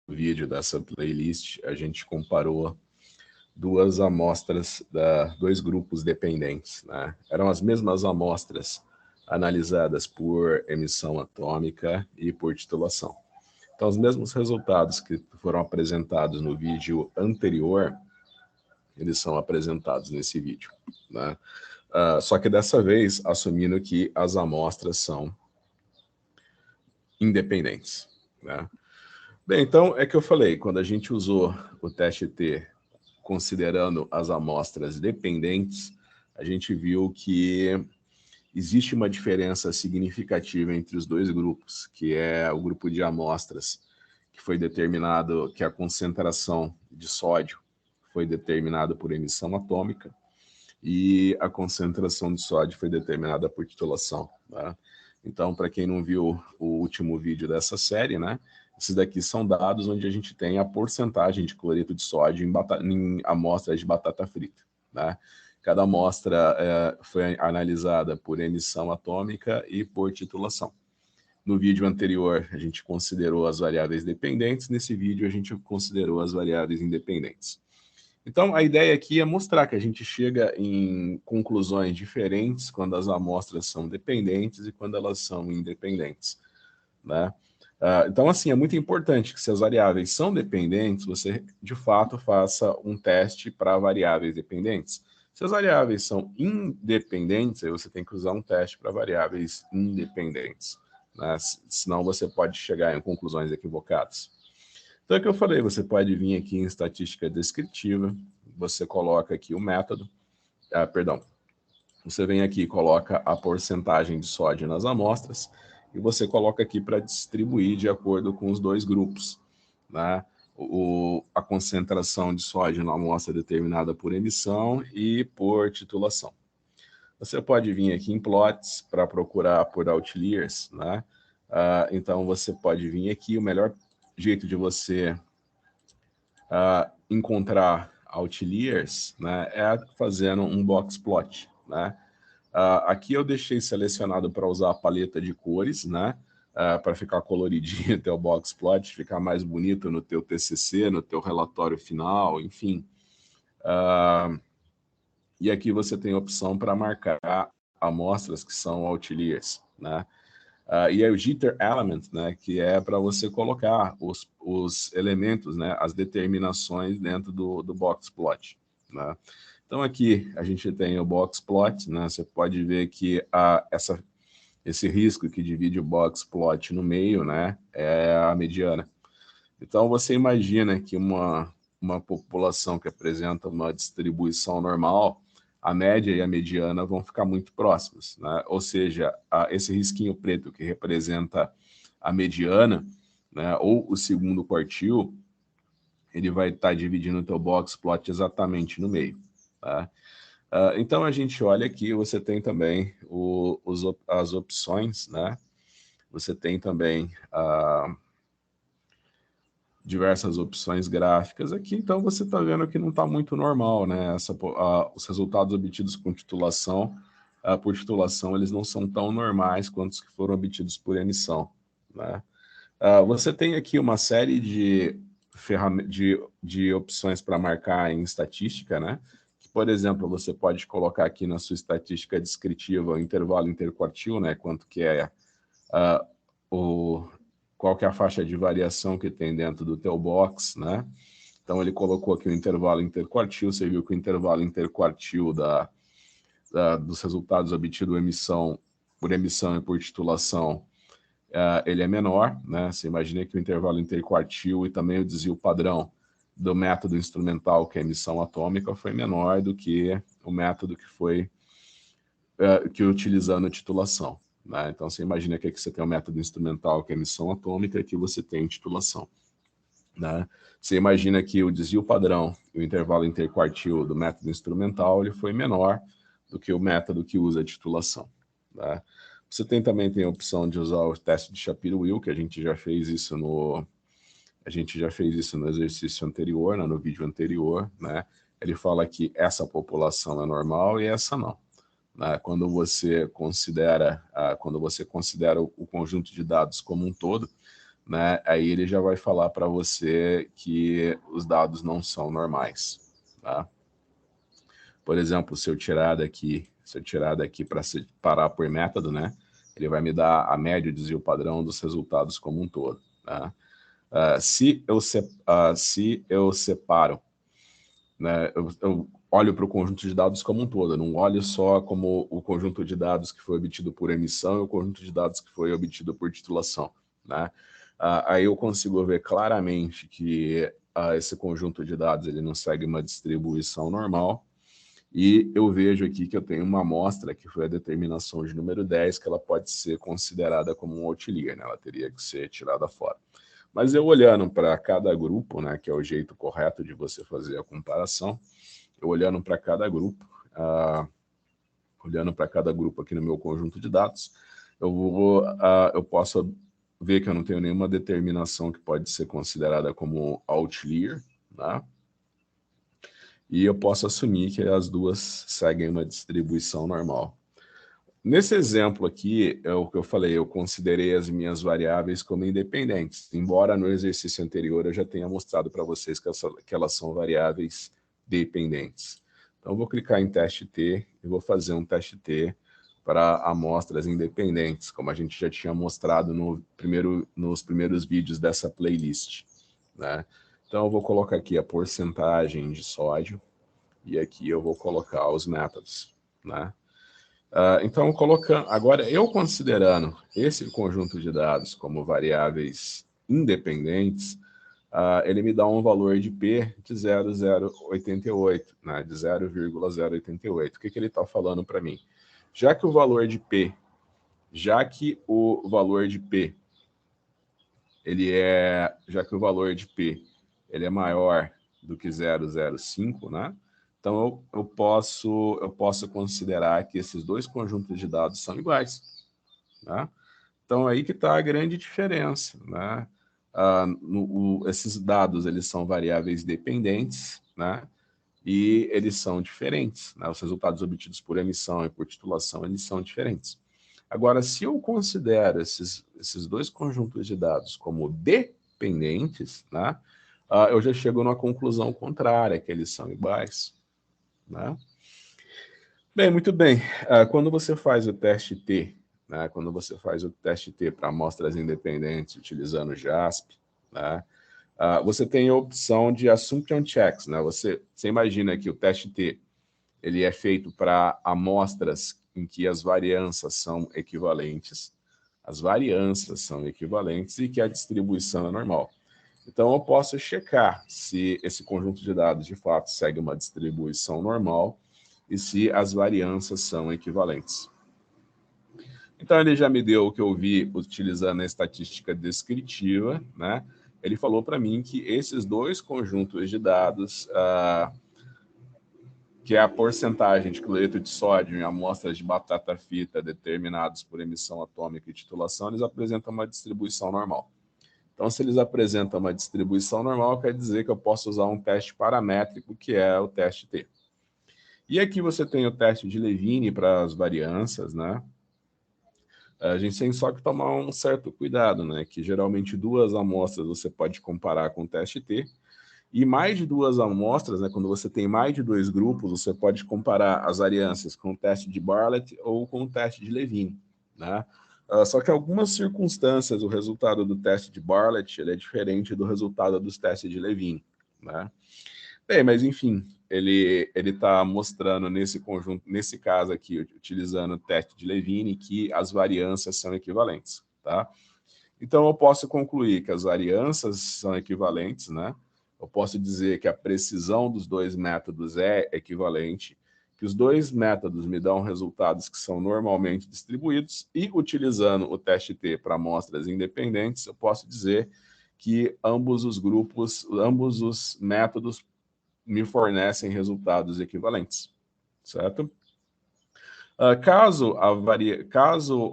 vídeo dessa playlist, a gente comparou duas amostras, dois grupos dependentes, né? Eram as mesmas amostras analisadas por emissão atômica e por titulação. Então, os mesmos resultados que foram apresentados no vídeo anterior, eles são apresentados nesse vídeo, né? Só que dessa vez, assumindo que as amostras são independentes, né? Bem, então, é que eu falei, quando a gente usou o teste T considerando as amostras dependentes, a gente viu que existe uma diferença significativa entre os dois grupos, que é o grupo de amostras, que foi determinado que a concentração de sódio foi determinada por emissão atômica, e a concentração de sódio foi determinada por titulação, né? Então, para quem não viu o último vídeo dessa série, né, esses daqui são dados onde a gente tem a porcentagem de cloreto de sódio em amostras de batata frita, né? Cada amostra foi analisada por emissão atômica e por titulação. No vídeo anterior, a gente considerou as variáveis dependentes, nesse vídeo a gente considerou as variáveis independentes. Então, a ideia aqui é mostrar que a gente chega em conclusões diferentes quando as amostras são dependentes e quando elas são independentes, né? Então, assim, é muito importante que se as variáveis são dependentes, você, de fato, faça um teste para variáveis dependentes. Se as variáveis são independentes, aí você tem que usar um teste para variáveis independentes, né? Senão você pode chegar em conclusões equivocadas. Então, é o que eu falei, você pode vir aqui em estatística descritiva, você coloca aqui o método, você vem aqui e coloca a porcentagem de sódio nas amostras, e você coloca aqui para distribuir de acordo com os dois grupos, né? A concentração de sódio na amostra determinada por emissão e por titulação. Você pode vir aqui em plots para procurar por outliers, né? Então, você pode vir aqui, o melhor jeito de você encontrar outliers, né, é fazendo um box plot, né? Aqui eu deixei selecionado para usar a paleta de cores, né, para ficar coloridinho o teu box plot, ficar mais bonito no teu TCC, no teu relatório final, enfim. E aqui você tem a opção para marcar amostras que são outliers, né? E aí o jitter element, né, que é para você colocar os elementos, né, as determinações dentro do box plot, né? Então aqui a gente tem o box plot, né? Você pode ver que esse risco que divide o box plot no meio, né, é a mediana. Então você imagina que uma população que apresenta uma distribuição normal, a média e a mediana vão ficar muito próximas, né? Ou seja, esse risquinho preto que representa a mediana, né, ou o segundo quartil, ele vai estar dividindo o teu box plot exatamente no meio, tá? Então a gente olha aqui, você tem também as opções, né? Você tem também diversas opções gráficas aqui, então você está vendo que não está muito normal, né? Os resultados obtidos com titulação, por titulação, eles não são tão normais quanto os que foram obtidos por emissão, né? Você tem aqui uma série de opções para marcar em estatística, né? Que, por exemplo, você pode colocar aqui na sua estatística descritiva o intervalo interquartil, né? Quanto que é qual que é a faixa de variação que tem dentro do teu box, né? Então, ele colocou aqui o intervalo interquartil, você viu que o intervalo interquartil dos resultados obtidos por emissão e por titulação, ele é menor, né? Você imagina que o intervalo interquartil e também o desvio padrão do método instrumental, que é a emissão atômica, foi menor do que o método que utilizando a titulação, né? Então, você imagina que aqui você tem o método instrumental, que é a emissão atômica, e aqui você tem titulação, né? Você imagina que o desvio padrão e o intervalo interquartil do método instrumental ele foi menor do que o método que usa a titulação, né? Você também tem a opção de usar o teste de Shapiro-Wilk, que a gente já fez isso no exercício anterior, né, no vídeo anterior, né? Ele fala que essa população é normal e essa não, né? Quando você considera o conjunto de dados como um todo, né, aí ele já vai falar para você que os dados não são normais, tá? Por exemplo, se eu tirar daqui para separar por método, né, ele vai me dar a média, o desvio padrão dos resultados como um todo, tá? Se eu separo, né, eu olho para o conjunto de dados como um todo, eu não olho só como o conjunto de dados que foi obtido por emissão e o conjunto de dados que foi obtido por titulação, né? Aí eu consigo ver claramente que esse conjunto de dados ele não segue uma distribuição normal, e eu vejo aqui que eu tenho uma amostra, que foi a determinação de número 10, que ela pode ser considerada como um outlier, né? Ela teria que ser tirada fora. Mas eu olhando para cada grupo, né, que é o jeito correto de você fazer a comparação, eu olhando para cada grupo, aqui no meu conjunto de dados, eu posso ver que eu não tenho nenhuma determinação que pode ser considerada como outlier, né? E eu posso assumir que as duas seguem uma distribuição normal. Nesse exemplo aqui, é o que eu falei, eu considerei as minhas variáveis como independentes, embora no exercício anterior eu já tenha mostrado para vocês que elas são variáveis dependentes. Então, eu vou clicar em teste T e vou fazer um teste T para amostras independentes, como a gente já tinha mostrado nos primeiros vídeos dessa playlist, né? Então, eu vou colocar aqui a porcentagem de sódio e aqui eu vou colocar os métodos, né? Então, agora eu considerando esse conjunto de dados como variáveis independentes, ele me dá um valor de P de 0,088, né, de 0,088. O que ele está falando para mim? Já que o valor de P ele é maior do que 0,05, né? Então, eu posso considerar que esses dois conjuntos de dados são iguais, né? Então, aí que está a grande diferença, né? Esses dados, eles são variáveis dependentes, né? E eles são diferentes, né? Os resultados obtidos por emissão e por titulação, eles são diferentes. Agora, se eu considero esses dois conjuntos de dados como dependentes, né? Eu já chego numa conclusão contrária, que eles são iguais, né? Bem, muito bem. Quando você faz o teste T, né, quando você faz o teste T para amostras independentes utilizando o JASP, né, você tem a opção de assumption checks, né? Você imagina que o teste T ele é feito para amostras em que as variâncias são equivalentes, e que a distribuição é normal. Então, eu posso checar se esse conjunto de dados, de fato, segue uma distribuição normal e se as variâncias são equivalentes. Então, ele já me deu o que eu vi utilizando a estatística descritiva, né? Ele falou para mim que esses dois conjuntos de dados, que é a porcentagem de cloreto de sódio em amostras de batata frita determinados por emissão atômica e titulação, eles apresentam uma distribuição normal. Então, se eles apresentam uma distribuição normal, quer dizer que eu posso usar um teste paramétrico, que é o teste T. E aqui você tem o teste de Levine para as variâncias, né? A gente tem só que tomar um certo cuidado, né? Que geralmente duas amostras você pode comparar com o teste T, e mais de duas amostras, né? Quando você tem mais de dois grupos, você pode comparar as variâncias com o teste de Bartlett ou com o teste de Levine, né? Só que em algumas circunstâncias, o resultado do teste de Bartlett ele é diferente do resultado dos testes de Levine, né? Bem, mas enfim, ele está mostrando nesse conjunto, nesse caso aqui, utilizando o teste de Levine, que as variâncias são equivalentes, tá? Então, eu posso concluir que as variâncias são equivalentes, né? Eu posso dizer que a precisão dos dois métodos é equivalente, que os dois métodos me dão resultados que são normalmente distribuídos, e utilizando o teste T para amostras independentes, eu posso dizer que ambos os métodos me fornecem resultados equivalentes, certo? Caso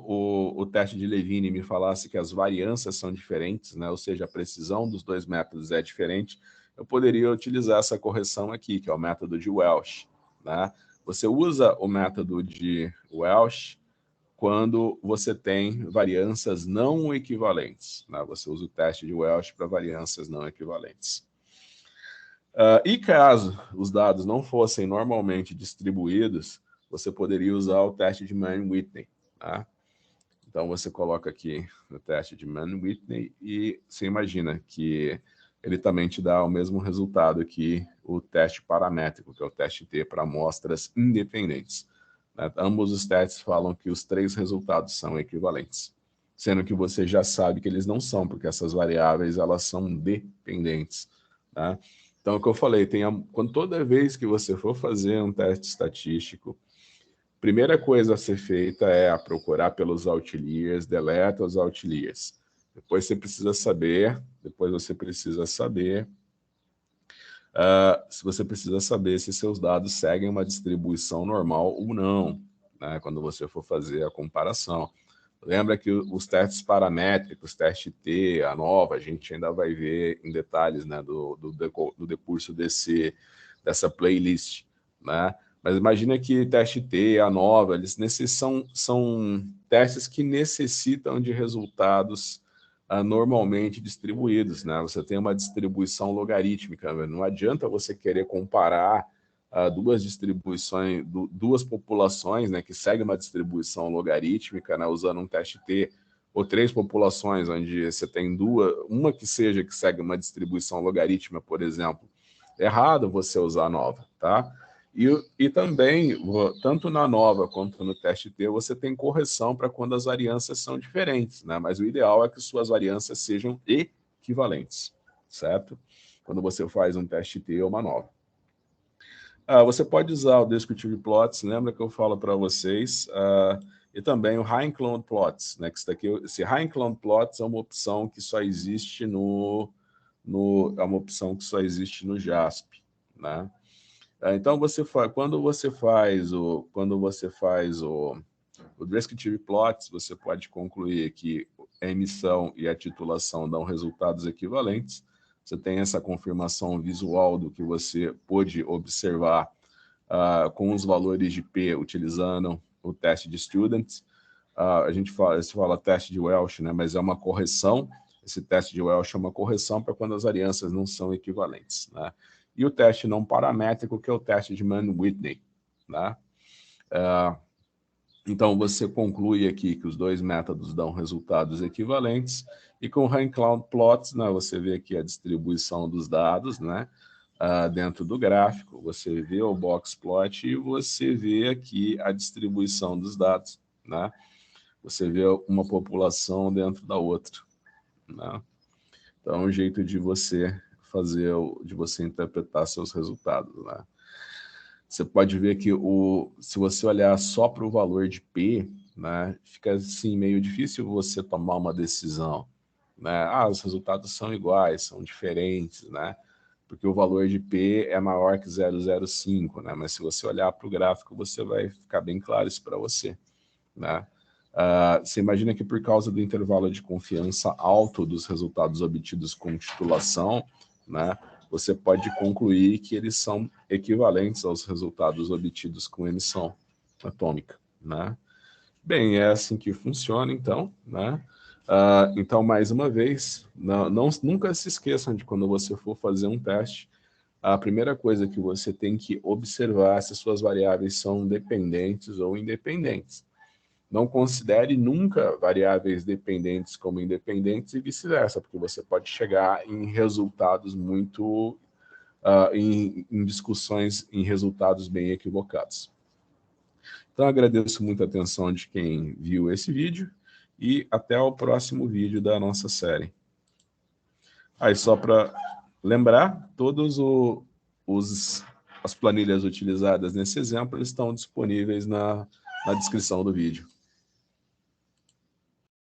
o teste de Levine me falasse que as variâncias são diferentes, né, ou seja, a precisão dos dois métodos é diferente, eu poderia utilizar essa correção aqui, que é o método de Welch, né? Você usa o método de Welch quando você tem variâncias não equivalentes, né? Você usa o teste de Welch para variâncias não equivalentes. E caso os dados não fossem normalmente distribuídos, você poderia usar o teste de Mann-Whitney. Tá? Então, você coloca aqui o teste de Mann-Whitney e você imagina que ele também te dá o mesmo resultado que o teste paramétrico, que é o teste T para amostras independentes. Né? Ambos os testes falam que os 3 resultados são equivalentes, sendo que você já sabe que eles não são, porque essas variáveis elas são dependentes. Tá? Então, é o que eu falei, toda vez que você for fazer um teste estatístico, a primeira coisa a ser feita é procurar pelos outliers, deleta os outliers. Depois você precisa saber se seus dados seguem uma distribuição normal ou não, né, quando você for fazer a comparação. Lembra que os testes paramétricos, teste T, ANOVA, a gente ainda vai ver em detalhes, né, do decurso dessa playlist. Né? Mas imagina que teste T, ANOVA, esses são testes que necessitam de resultados normalmente distribuídos. Né? Você tem uma distribuição logarítmica, né? Não adianta você querer comparar duas populações, né, que seguem uma distribuição logarítmica, né, usando um teste T, ou 3 populações, onde você tem uma que segue uma distribuição logarítmica, por exemplo. É errado você usar a ANOVA, tá? E também, tanto na ANOVA quanto no teste T, você tem correção para quando as variâncias são diferentes, né? Mas o ideal é que suas variâncias sejam equivalentes, certo? Quando você faz um teste T ou uma ANOVA. Você pode usar o Descriptive Plots, lembra que eu falo para vocês, e também o High Inclined Plots, né? Esse High Inclined Plots é uma opção que só existe no JASP, né? Então quando você faz o Descriptive Plots, você pode concluir que a emissão e a titulação dão resultados equivalentes. Você tem essa confirmação visual do que você pôde observar com os valores de P utilizando o teste de Student. Se fala teste de Welch, né, mas é uma correção. Esse teste de Welch é uma correção para quando as variâncias não são equivalentes. Né? E o teste não paramétrico, que é o teste de Mann-Whitney. Né? Então, você conclui aqui que os 2 métodos dão resultados equivalentes, e com o High Inclined Plots, né, você vê aqui a distribuição dos dados, né, dentro do gráfico, você vê o box plot e você vê aqui a distribuição dos dados. Né? Você vê uma população dentro da outra. Né? Então, é um jeito de você interpretar seus resultados. Né? Você pode ver que se você olhar só para o valor de P, né, fica assim, meio difícil você tomar uma decisão. Né? Os resultados são iguais, são diferentes, né? Porque o valor de P é maior que 0,05, né? Mas se você olhar para o gráfico, você vai ficar bem claro isso para você. Né? Você imagina que por causa do intervalo de confiança alto dos resultados obtidos com titulação, né, você pode concluir que eles são equivalentes aos resultados obtidos com emissão atômica. Né? Bem, é assim que funciona, então. Né? Então, mais uma vez, nunca se esqueçam de quando você for fazer um teste, a primeira coisa que você tem que observar é se suas variáveis são dependentes ou independentes. Não considere nunca variáveis dependentes como independentes e vice-versa, porque você pode chegar em resultados muito... em discussões, em resultados bem equivocados. Então, agradeço muito a atenção de quem viu esse vídeo e até o próximo vídeo da nossa série. Aí, só para lembrar, todas as planilhas utilizadas nesse exemplo estão disponíveis na descrição do vídeo.